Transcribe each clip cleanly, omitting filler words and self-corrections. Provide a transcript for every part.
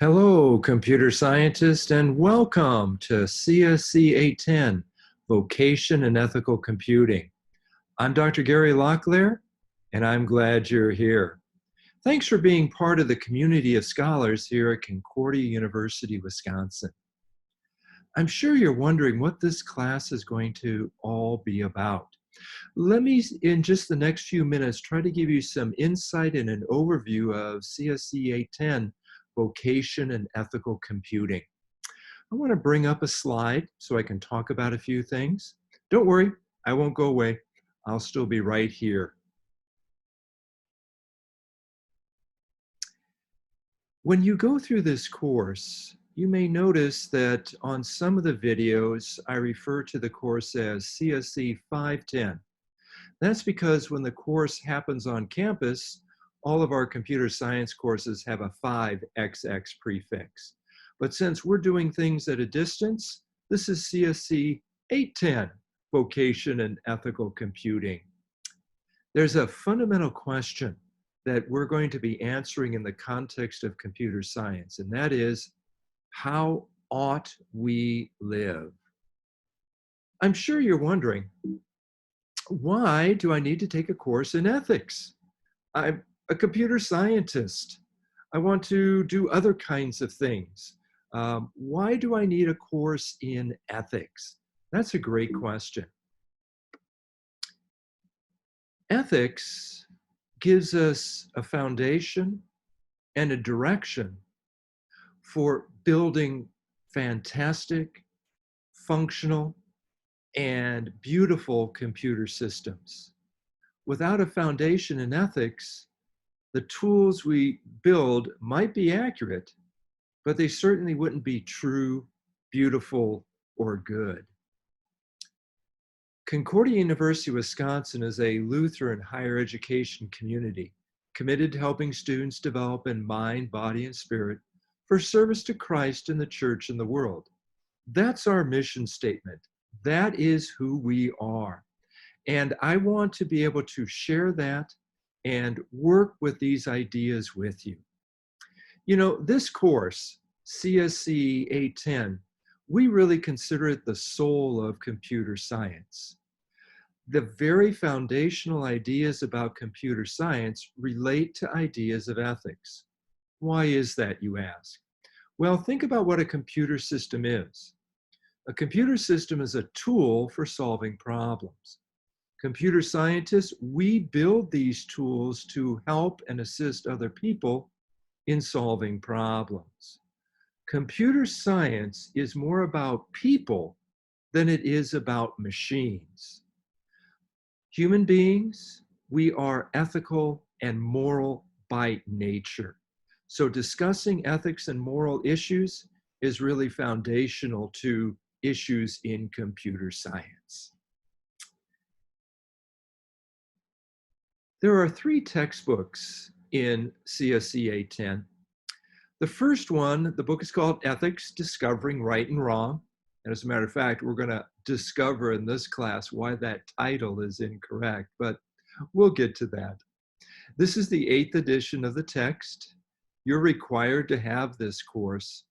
Hello, computer scientists, and welcome to CSC 810, Vocation and Ethical Computing. I'm Dr. Gary Locklear, and I'm glad you're here. Thanks for being part of the community of scholars here at Concordia University, Wisconsin. I'm sure you're wondering what this class is going to all be about. Let me, in just the next few minutes, try to give you some insight and an overview of CSC 810, Vocation and Ethical Computing. I want to bring up a slide so I can talk about a few things. Don't worry, I won't go away. I'll still be right here. When you go through this course, you may notice that on some of the videos, I refer to the course as CSC 510. That's because when the course happens on campus, all of our computer science courses have a 5XX prefix. But since we're doing things at a distance, this is CSC 810, Vocation and Ethical Computing. There's a fundamental question that we're going to be answering in the context of computer science, and that is, how ought we live? I'm sure you're wondering, why do I need to take a course in ethics? I'm a computer scientist. I want to do other kinds of things. Why do I need a course in ethics? That's a great question. Ethics gives us a foundation and a direction for building fantastic, functional, and beautiful computer systems. Without a foundation in ethics, the tools we build might be accurate, but they certainly wouldn't be true, beautiful, or good. Concordia University, Wisconsin is a Lutheran higher education community committed to helping students develop in mind, body, and spirit for service to Christ and the church and the world. That's our mission statement. That is who we are. And I want to be able to share that and work with these ideas with you. You know, this course, CSC 810, we really consider it the soul of computer science. The very foundational ideas about computer science relate to ideas of ethics. Why is that, you ask? Well, think about what a computer system is. A computer system is a tool for solving problems. Computer scientists, we build these tools to help and assist other people in solving problems. Computer science is more about people than it is about machines. Human beings, we are ethical and moral by nature. So discussing ethics and moral issues is really foundational to issues in computer science. There are 3 textbooks in CSC 810. The first one, the book is called Ethics, Discovering Right and Wrong. And as a matter of fact, we're going to discover in this class why that title is incorrect, but we'll get to that. This is the 8th edition of the text. You're required to have this course.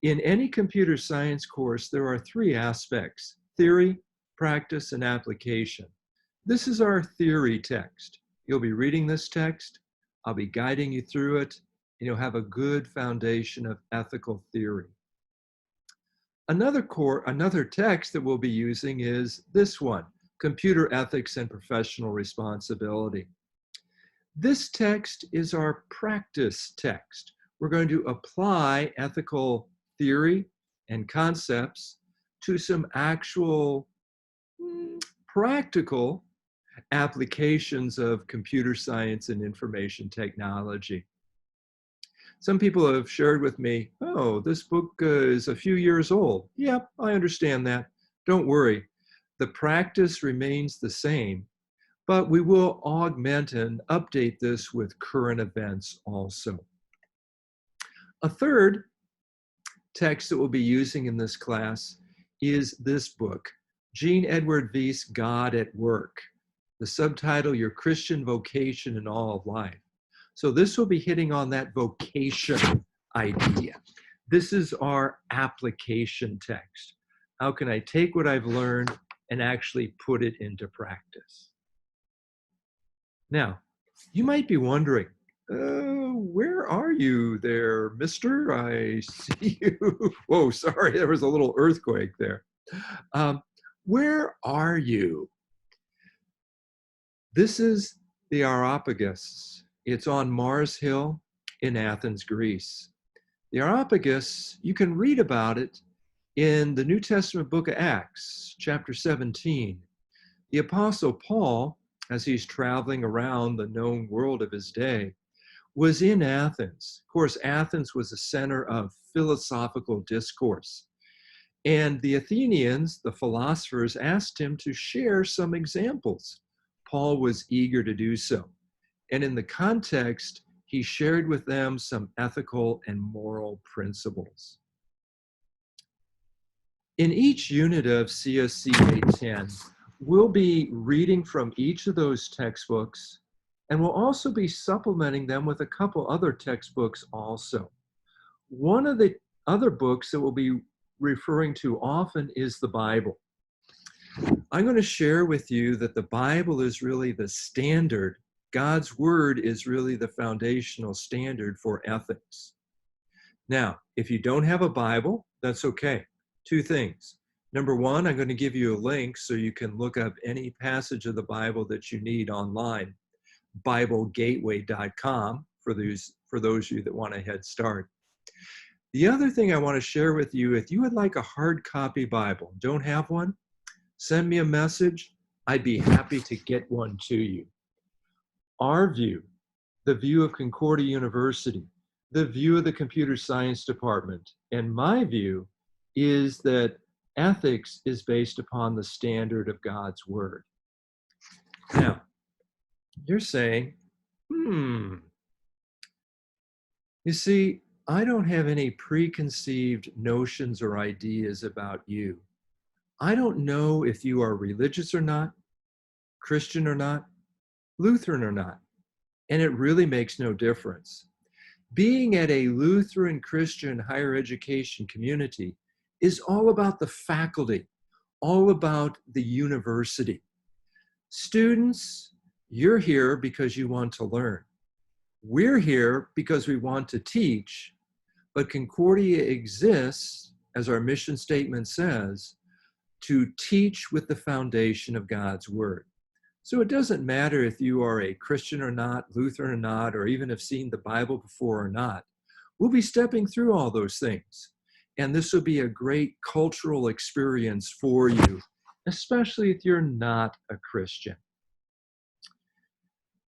In any computer science course, there are 3 aspects: theory, practice, and application. This is our theory text. You'll be reading this text. I'll be guiding you through it, and you'll have a good foundation of ethical theory. Another text that we'll be using is this one, Computer Ethics and Professional Responsibility. This text is our practice text. We're going to apply ethical theory and concepts to some actual practical applications of computer science and information technology. Some people have shared with me, oh, this book is a few years old. Yep, I understand that. Don't worry. The practice remains the same, but we will augment and update this with current events also. A third text that we'll be using in this class is this book, Jean Edward Weiss, God at Work. The subtitle, Your Christian Vocation in All of Life. So this will be hitting on that vocation idea. This is our application text. How can I take what I've learned and actually put it into practice? Now, you might be wondering, where are you there, mister? I see you. Whoa, sorry, there was a little earthquake there. Where are you? This is the Areopagus. It's on Mars Hill in Athens, Greece. The Areopagus, you can read about it in the New Testament book of Acts, chapter 17. The Apostle Paul, as he's traveling around the known world of his day, was in Athens. Of course, Athens was a center of philosophical discourse. And the Athenians, the philosophers, asked him to share some examples. Paul was eager to do so. And in the context, he shared with them some ethical and moral principles. In each unit of CSC 810, we'll be reading from each of those textbooks, and we'll also be supplementing them with a couple other textbooks also. One of the other books that we'll be referring to often is the Bible. I'm going to share with you that the Bible is really the standard. God's Word is really the foundational standard for ethics. Now, if you don't have a Bible, that's okay. Two things. Number one, I'm going to give you a link so you can look up any passage of the Bible that you need online, BibleGateway.com, for those of you that want a head start. The other thing I want to share with you, if you would like a hard copy Bible, don't have one, send me a message. I'd be happy to get one to you. Our view, the view of Concordia University, the view of the computer science department, and my view is that ethics is based upon the standard of God's Word. Now, you're saying, you see, I don't have any preconceived notions or ideas about you. I don't know if you are religious or not, Christian or not, Lutheran or not, and it really makes no difference. Being at a Lutheran Christian higher education community is all about the faculty, all about the university. Students, you're here because you want to learn. We're here because we want to teach, but Concordia exists, as our mission statement says, to teach with the foundation of God's Word. So it doesn't matter if you are a Christian or not, Lutheran or not, or even have seen the Bible before or not. We'll be stepping through all those things. And this will be a great cultural experience for you, especially if you're not a Christian.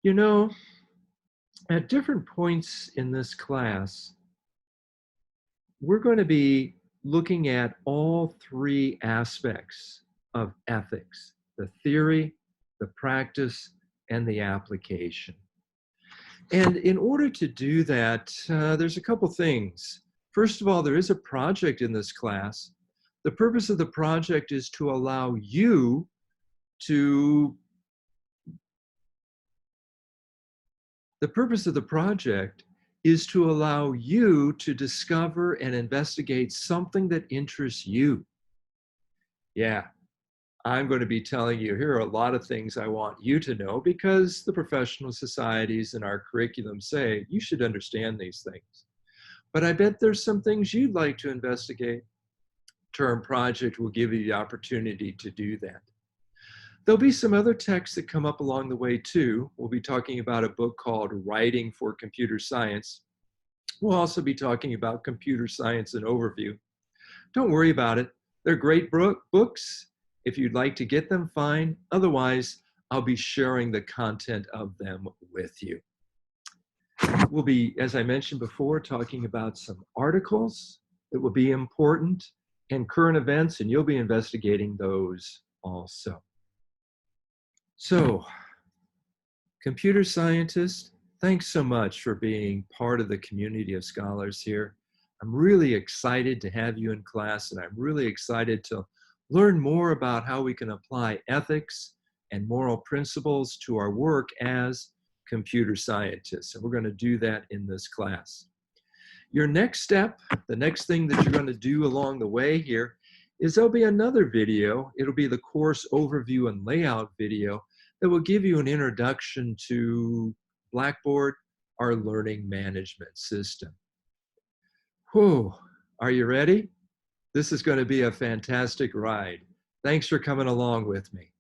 You know, at different points in this class, we're going to be looking at all three aspects of ethics: the theory, the practice, and the application. And in order to do that, there's a couple things. First of all, there is a project in this class. The purpose of the project is to allow you to discover and investigate something that interests you. Yeah, I'm going to be telling you, here are a lot of things I want you to know because the professional societies and our curriculum say you should understand these things. But I bet there's some things you'd like to investigate. Term project will give you the opportunity to do that. There'll be some other texts that come up along the way too. We'll be talking about a book called Writing for Computer Science. We'll also be talking about computer science and overview. Don't worry about it. They're great books. If you'd like to get them, fine. Otherwise, I'll be sharing the content of them with you. We'll be, as I mentioned before, talking about some articles that will be important and current events, and you'll be investigating those also. So, computer scientists, thanks so much for being part of the community of scholars here. I'm really excited to have you in class, and I'm really excited to learn more about how we can apply ethics and moral principles to our work as computer scientists. And we're going to do that in this class. Your next step, the next thing that you're going to do along the way here, is there'll be another video. It'll be the course overview and layout video that will give you an introduction to Blackboard, our learning management system. Whew, are you ready? This is going to be a fantastic ride. Thanks for coming along with me.